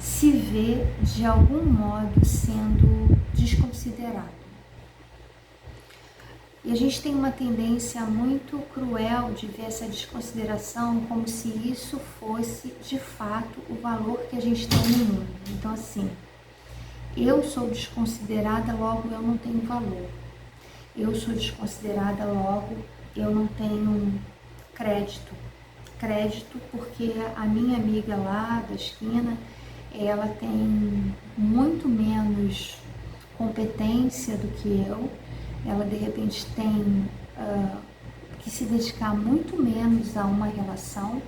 se vê de algum modo sendo desconsiderado. E a gente tem uma tendência muito cruel de ver essa desconsideração como se isso fosse de fato o valor que a gente tem no mundo. Então, assim, eu sou desconsiderada, logo eu não tenho valor. Eu sou desconsiderada, logo eu não tenho crédito. Crédito porque a minha amiga lá da esquina, ela tem muito menos competência do que eu. Ela de repente tem que se dedicar muito menos a uma relação,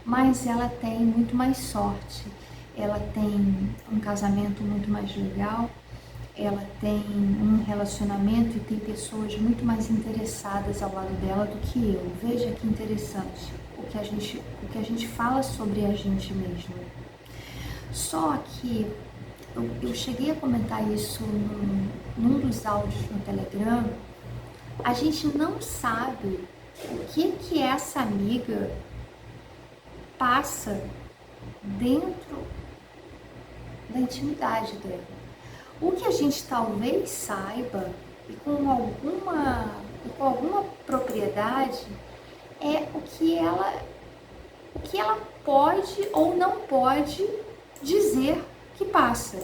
mas ela tem muito mais sorte. Ela tem um casamento muito mais legal, ela tem um relacionamento e tem pessoas muito mais interessadas ao lado dela do que eu. Veja que interessante o que a gente fala sobre a gente mesmo. Só que eu cheguei a comentar isso num dos áudios no Telegram. A gente não sabe o que essa amiga passa dentro da intimidade dela. O que a gente talvez saiba, e com alguma propriedade, é o que ela pode ou não pode dizer que passa.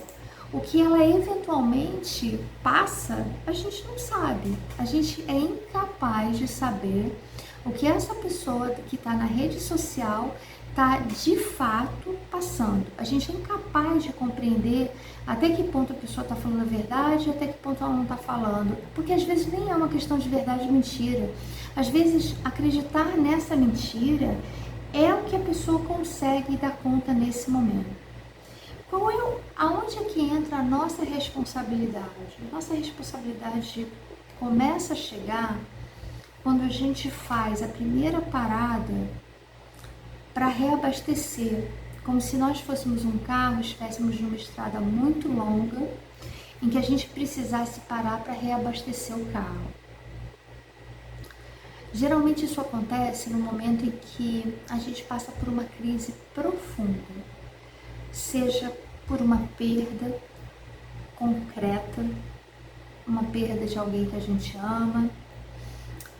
O que ela eventualmente passa, a gente não sabe. A gente é incapaz de saber o que essa pessoa que está na rede social está de fato passando. A gente é incapaz de compreender até que ponto a pessoa está falando a verdade, até que ponto ela não está falando. Porque às vezes nem é uma questão de verdade ou mentira. Às vezes acreditar nessa mentira é o que a pessoa consegue dar conta nesse momento. Aonde é que entra a nossa responsabilidade? Nossa responsabilidade começa a chegar quando a gente faz a primeira parada para reabastecer, como se nós fôssemos um carro, estivéssemos numa estrada muito longa, em que a gente precisasse parar para reabastecer o carro. Geralmente isso acontece no momento em que a gente passa por uma crise profunda, seja por uma perda concreta, uma perda de alguém que a gente ama,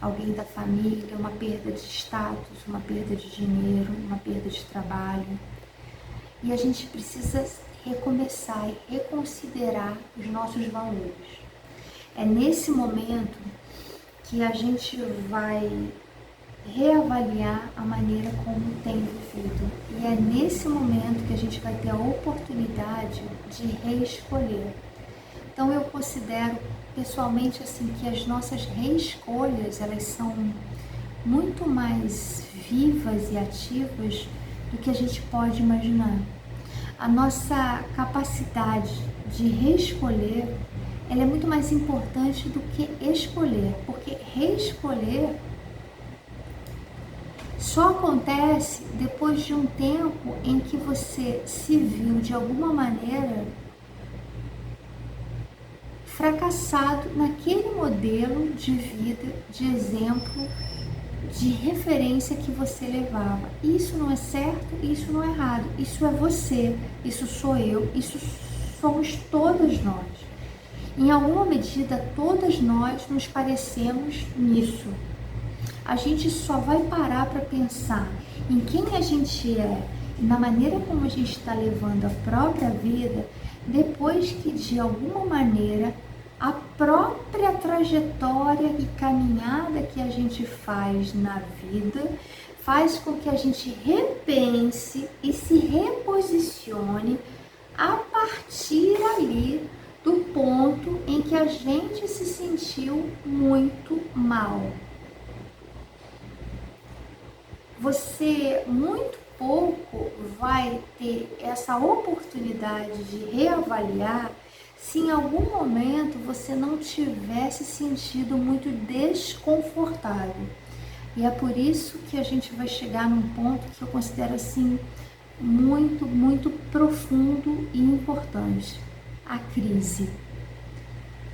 alguém da família, uma perda de status, uma perda de dinheiro, uma perda de trabalho. E a gente precisa recomeçar e reconsiderar os nossos valores. É nesse momento que a gente vai reavaliar a maneira como tem vivido. E é nesse momento que a gente vai ter a oportunidade de reescolher. Então eu considero pessoalmente assim que as nossas reescolhas, elas são muito mais vivas e ativas do que a gente pode imaginar. A nossa capacidade de reescolher, ela é muito mais importante do que escolher, porque reescolher só acontece depois de um tempo em que você se viu de alguma maneira fracassado naquele modelo de vida, de exemplo, de referência que você levava. Isso não é certo, isso não é errado, isso é você, isso sou eu, isso somos todas nós. Em alguma medida, todas nós nos parecemos nisso. A gente só vai parar para pensar em quem a gente é e na maneira como a gente está levando a própria vida, depois que de alguma maneira a própria trajetória e caminhada que a gente faz na vida faz com que a gente repense e se reposicione a partir ali do ponto em que a gente se sentiu muito mal. Você muito pouco vai ter essa oportunidade de reavaliar se em algum momento você não tiver se sentido muito desconfortável. E é por isso que a gente vai chegar num ponto que eu considero assim muito, muito profundo e importante: a crise.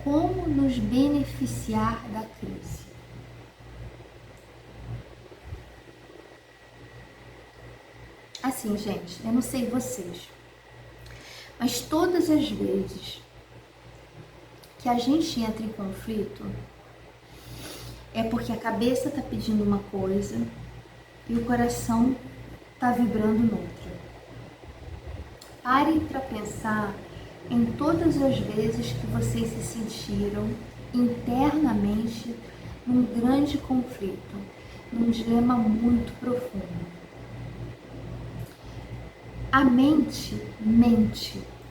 Como nos beneficiar da crise? Assim, gente, eu não sei vocês, Mas todas as vezes que a gente entra em conflito, é porque a cabeça está pedindo uma coisa e o coração está vibrando noutra. Parem para pensar em todas as vezes que vocês se sentiram internamente num grande conflito, num dilema muito profundo. A mente.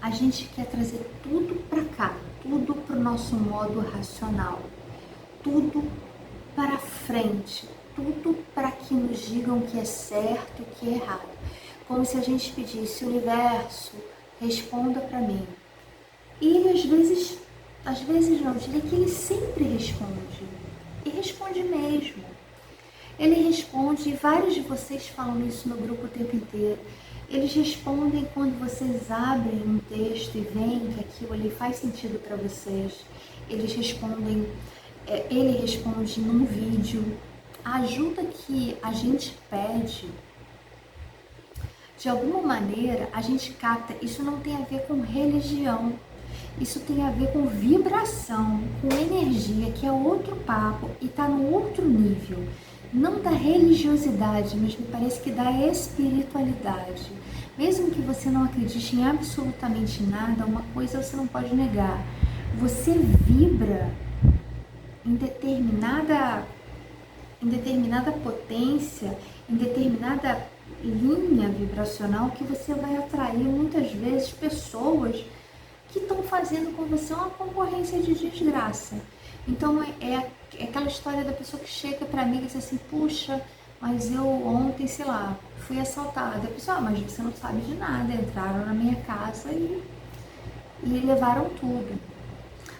A gente quer trazer tudo para cá, tudo para o nosso modo racional, tudo para frente, tudo para que nos digam o que é certo e o que é errado. Como se a gente pedisse: universo, responda para mim. E ele às vezes não, eu diria que ele sempre responde. E responde mesmo. Ele responde, e vários de vocês falam isso no grupo o tempo inteiro. Eles respondem quando vocês abrem um texto e veem que aquilo ali faz sentido para vocês. Eles respondem, ele responde num vídeo. A ajuda que a gente pede, de alguma maneira, a gente capta. Isso não tem a ver com religião. Isso tem a ver com vibração, com energia, que é outro papo e está no outro nível. Não da religiosidade, mas me parece que da espiritualidade. Mesmo que você não acredite em absolutamente nada, uma coisa você não pode negar. Você vibra em determinada potência, em determinada linha vibracional, que você vai atrair muitas vezes pessoas que estão fazendo com você uma concorrência de desgraça. Então é aquela história da pessoa que chega para mim e diz assim: puxa, mas eu ontem, sei lá, fui assaltada. A pessoa: mas você não sabe de nada, entraram na minha casa e levaram tudo.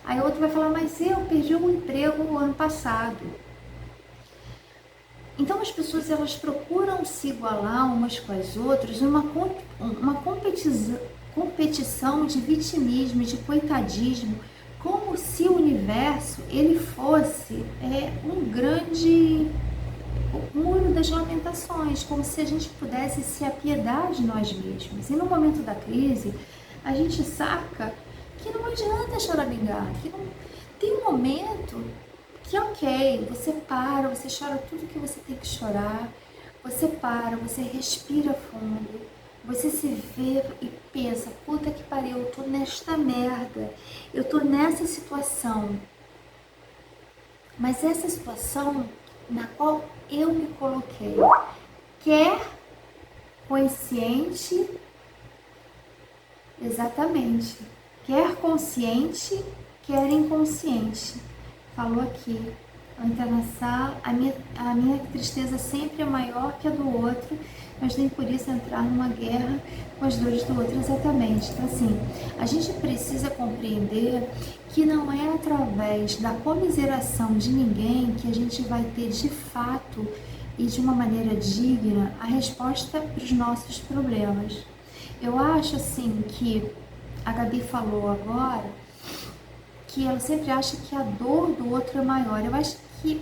Aí o outro vai falar: mas eu perdi o emprego no ano passado. Então as pessoas, elas procuram se igualar umas com as outras numa competição de vitimismo, de coitadismo, como se o universo ele fosse um grande muro das lamentações, como se a gente pudesse se apiedar de nós mesmos. E no momento da crise, a gente saca que não adianta choramingar, que não tem um momento que ok, você para, você chora tudo que você tem que chorar, você para, você respira fundo, você se vê e pensa: puta que pariu, eu tô nesta merda, eu tô nessa situação. Mas essa situação na qual eu me coloquei, quer consciente, exatamente, quer consciente, quer inconsciente. Falou aqui, entra na sala, a minha tristeza sempre é maior que a do outro, mas nem por isso entrar numa guerra com as dores do outro. Exatamente. Então assim, a gente precisa compreender que não é através da comiseração de ninguém que a gente vai ter de fato e de uma maneira digna a resposta para os nossos problemas. Eu acho assim que a Gabi falou agora que ela sempre acha que a dor do outro é maior. Eu acho que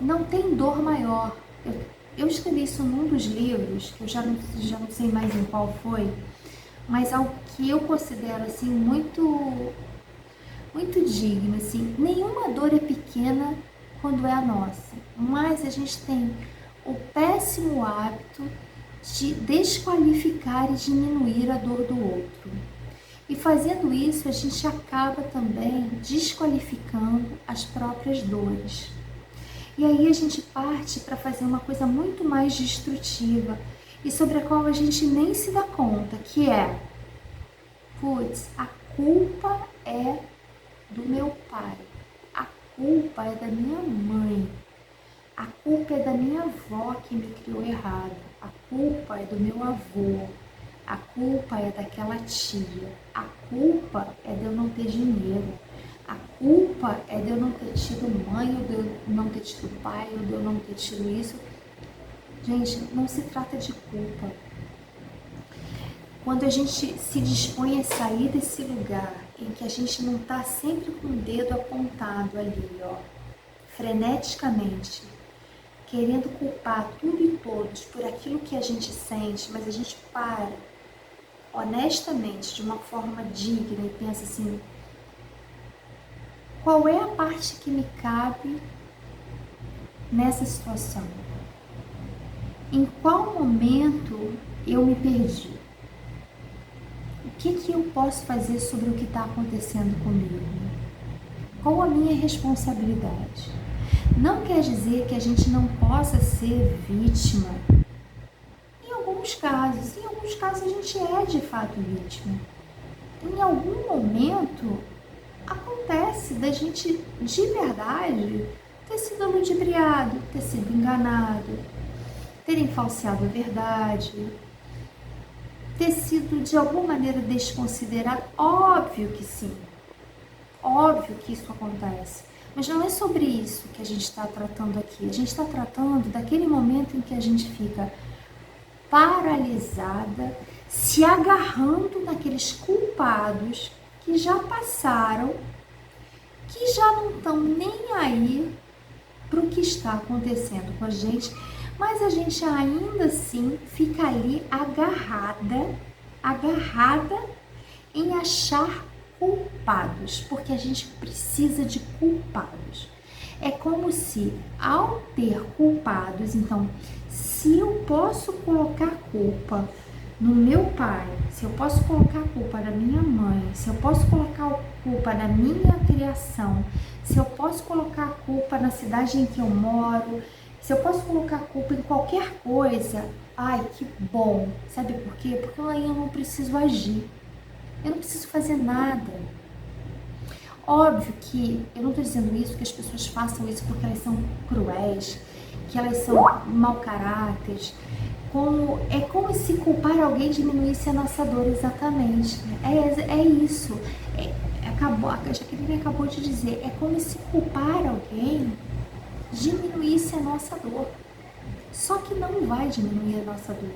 não tem dor maior. Eu escrevi isso num dos livros, que eu já não sei mais em qual foi, mas algo que eu considero assim muito digno, assim. Nenhuma dor é pequena quando é a nossa, mas a gente tem o péssimo hábito de desqualificar e diminuir a dor do outro. E fazendo isso, a gente acaba também desqualificando as próprias dores. E aí a gente parte para fazer uma coisa muito mais destrutiva e sobre a qual a gente nem se dá conta, que é: putz, a culpa é do meu pai, a culpa é da minha mãe, a culpa é da minha avó que me criou errado, a culpa é do meu avô, a culpa é daquela tia, a culpa é de eu não ter dinheiro, a culpa é de eu não ter tido mãe, ou de eu não ter tido pai, ou de eu não ter tido isso. Gente, não se trata de culpa. Quando a gente se dispõe a sair desse lugar em que a gente não está sempre com o dedo apontado ali, ó, freneticamente, querendo culpar tudo e todos por aquilo que a gente sente, mas a gente para, honestamente, de uma forma digna e pensa assim, qual é a parte que me cabe nessa situação? Em qual momento eu me perdi? O que eu posso fazer sobre o que está acontecendo comigo? Qual a minha responsabilidade? Não quer dizer que a gente não possa ser vítima. Em alguns casos a gente é de fato vítima. Em algum momento acontece da gente de verdade ter sido ludibriado, ter sido enganado, terem falseado a verdade, ter sido de alguma maneira desconsiderado. Óbvio que sim, óbvio que isso acontece, mas não é sobre isso que a gente está tratando aqui. A gente está tratando daquele momento em que a gente fica paralisada, se agarrando naqueles culpados que já passaram, que já não estão nem aí para o que está acontecendo com a gente, mas a gente ainda assim fica ali agarrada em achar culpados, porque a gente precisa de culpados. É como se, ao ter culpados, então, se eu posso colocar culpa no meu pai, se eu posso colocar culpa na minha mãe, se eu posso colocar culpa na minha criação, se eu posso colocar culpa na cidade em que eu moro, se eu posso colocar culpa em qualquer coisa, ai, que bom. Sabe por quê? Porque aí eu não preciso agir. Eu não preciso fazer nada. Óbvio que eu não estou dizendo isso, que as pessoas façam isso porque elas são cruéis, que elas são mau caráter. É como se culpar alguém diminuísse a nossa dor, exatamente. É isso. A Jaqueline acabou de dizer, é como se culpar alguém diminuísse a nossa dor. Só que não vai diminuir a nossa dor.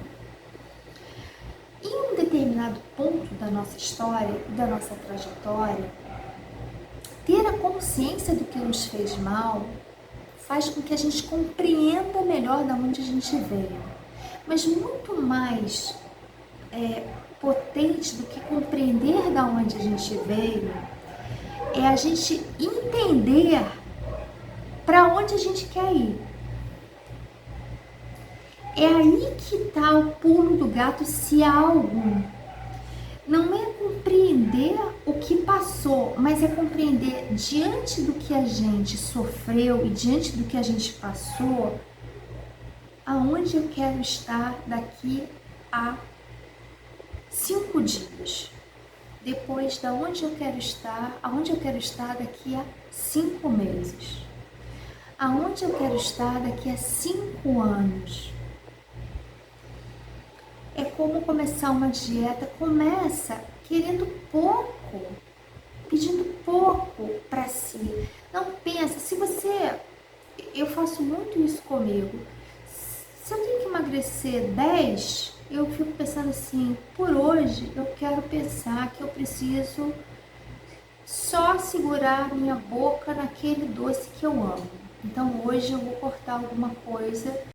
Em um determinado ponto da nossa história, da nossa trajetória, ter a consciência do que nos fez mal faz com que a gente compreenda melhor de onde a gente veio. Mas muito mais potente do que compreender de onde a gente veio é a gente entender para onde a gente quer ir. É aí que está o pulo do gato, se há algum. Não é compreender o que passou, mas é compreender diante do que a gente sofreu e diante do que a gente passou, aonde eu quero estar daqui a 5 dias. Depois, da onde eu quero estar, aonde eu quero estar daqui a 5 meses. Aonde eu quero estar daqui a 5 anos. É como começar uma dieta, começa querendo pouco, pedindo pouco para si. Não pensa, eu faço muito isso comigo, se eu tenho que emagrecer 10, eu fico pensando assim, por hoje eu quero pensar que eu preciso só segurar minha boca naquele doce que eu amo. Então hoje eu vou cortar alguma coisa